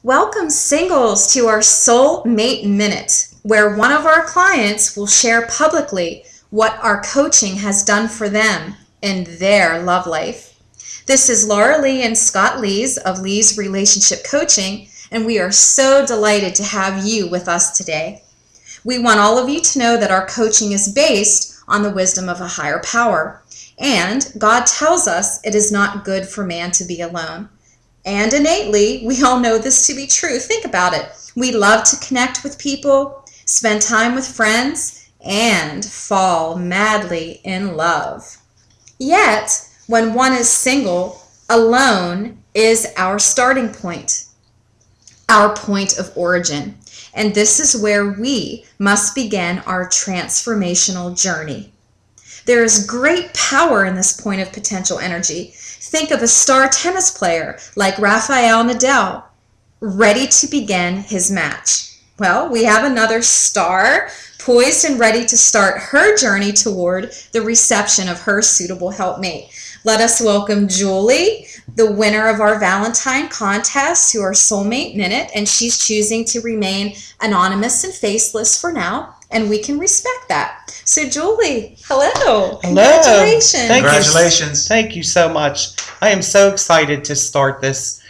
Welcome, singles, to our Soulmate Minute, where one of our clients will share publicly what our coaching has done for them in their love life. This is Laura Lee and Scott Lees of Lees Relationship Coaching, and we are so delighted to have you with us today. We want all of you to know that our coaching is based on the wisdom of a higher power, and God tells us it is not good for man to be alone. And innately, we all know this to be true. Think about it. We love to connect with people, spend time with friends, and fall madly in love. Yet, when one is single, alone is our starting point, our point of origin. And this is where we must begin our transformational journey. There is great power in this point of potential energy. Think of a star tennis player like Rafael Nadal, ready to begin his match. Well, we have another star poised and ready to start her journey toward the reception of her suitable helpmate. Let us welcome Julie, the winner of our Valentine contest, to our Soulmate Minute, and she's choosing to remain anonymous and faceless for now, and we can respect that. So Julie, hello. Congratulations. Congratulations. Thank you so much. I am so excited to start this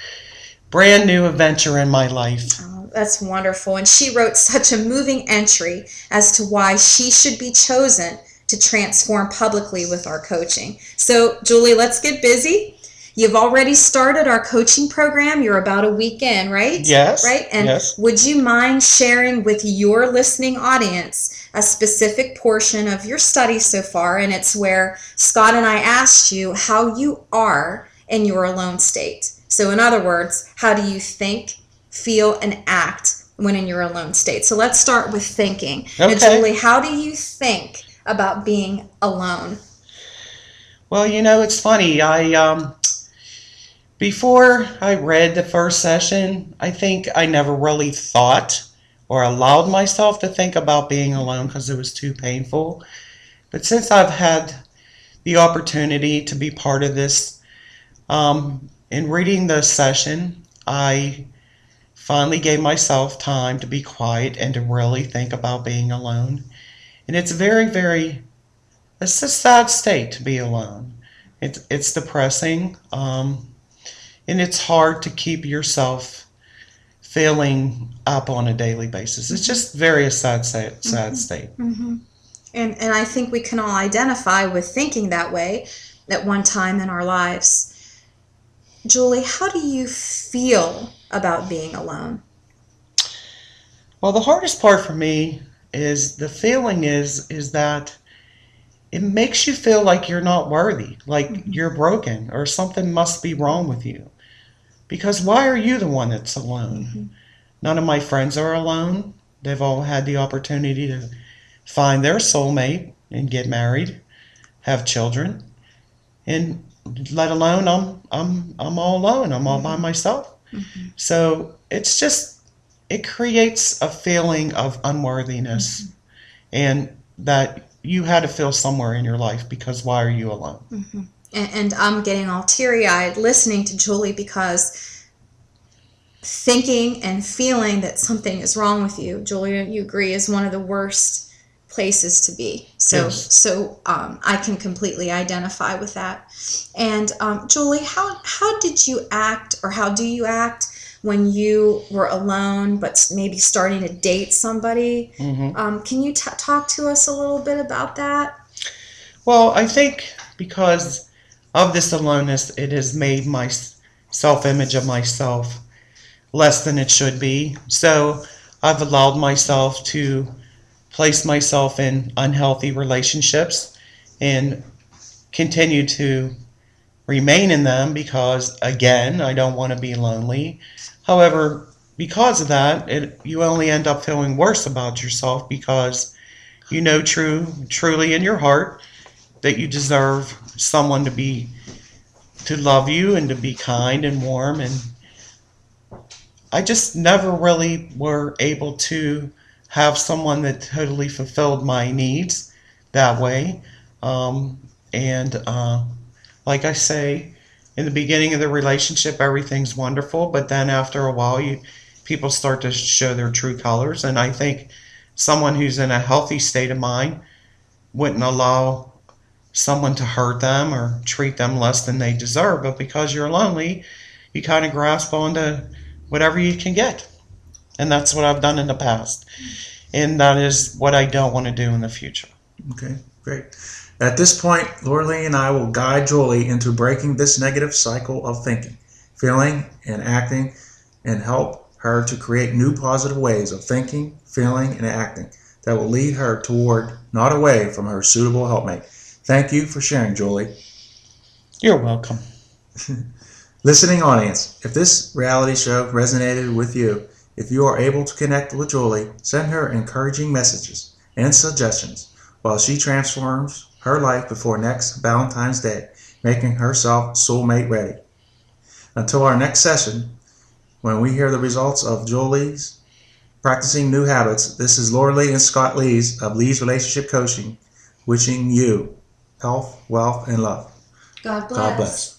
brand new adventure in my life. Oh, that's wonderful. And she wrote such a moving entry as to why she should be chosen to transform publicly with our coaching. So Julie, let's get busy. You've already started our coaching program. You're about a week in, right? Yes. Right? And yes. Would you mind sharing with your listening audience a specific portion of your study so far? And it's where Scott and I asked you how you are in your alone state. So in other words, how do you think, feel, and act when in your alone state? So let's start with thinking. Okay. Now, Julie, how do you think about being alone? Well, it's funny. Before I read the first session, I think I never really thought or allowed myself to think about being alone because it was too painful. But since I've had the opportunity to be part of this, in reading the session, I finally gave myself time to be quiet and to really think about being alone. And it's it's a sad state to be alone. It's depressing. And it's hard to keep yourself feeling up on a daily basis. It's just very sad state. Mm-hmm. And I think we can all identify with thinking that way at one time in our lives. Julie, how do you feel about being alone? Well, the hardest part for me is the feeling is that it makes you feel like you're not worthy, like you're broken or something must be wrong with you. Because why are you the one that's alone? Mm-hmm. None of my friends are alone. They've all had the opportunity to find their soulmate and get married, have children, and let alone I'm all alone. I'm all by myself. Mm-hmm. So it creates a feeling of unworthiness, and that you had to feel somewhere in your life because why are you alone? Mm-hmm. And I'm getting all teary-eyed listening to Julie because thinking and feeling that something is wrong with you, Julie, you agree, is one of the worst places to be. So I can completely identify with that. And Julie, how did you act, or how do you act when you were alone but maybe starting to date somebody? Mm-hmm. Can you talk to us a little bit about that? Well, I think because of this aloneness, it has made my self-image of myself less than it should be. So I've allowed myself to place myself in unhealthy relationships and continue to remain in them because, again, I don't want to be lonely. However, because of that, you only end up feeling worse about yourself because you know truly in your heart that you deserve someone to love you and to be kind and warm. And I just never really were able to have someone that totally fulfilled my needs that way. And like I say in the beginning of the relationship, everything's wonderful, but then after a while, people start to show their true colors. And I think someone who's in a healthy state of mind wouldn't allow someone to hurt them or treat them less than they deserve. But because you're lonely, you kind of grasp onto whatever you can get. And that's what I've done in the past. And that is what I don't want to do in the future. Okay, great. At this point, Laura Lee and I will guide Julie into breaking this negative cycle of thinking, feeling, and acting, and help her to create new positive ways of thinking, feeling, and acting that will lead her toward, not away from, her suitable helpmate. Thank you for sharing, Julie. You're welcome. Listening audience, if this reality show resonated with you, if you are able to connect with Julie, send her encouraging messages and suggestions while she transforms her life before next Valentine's Day, making herself soulmate ready. Until our next session, when we hear the results of Julie's practicing new habits, this is Laura Lee and Scott Lees of Lees Relationship Coaching, wishing you health, wealth, and love. God bless. God bless.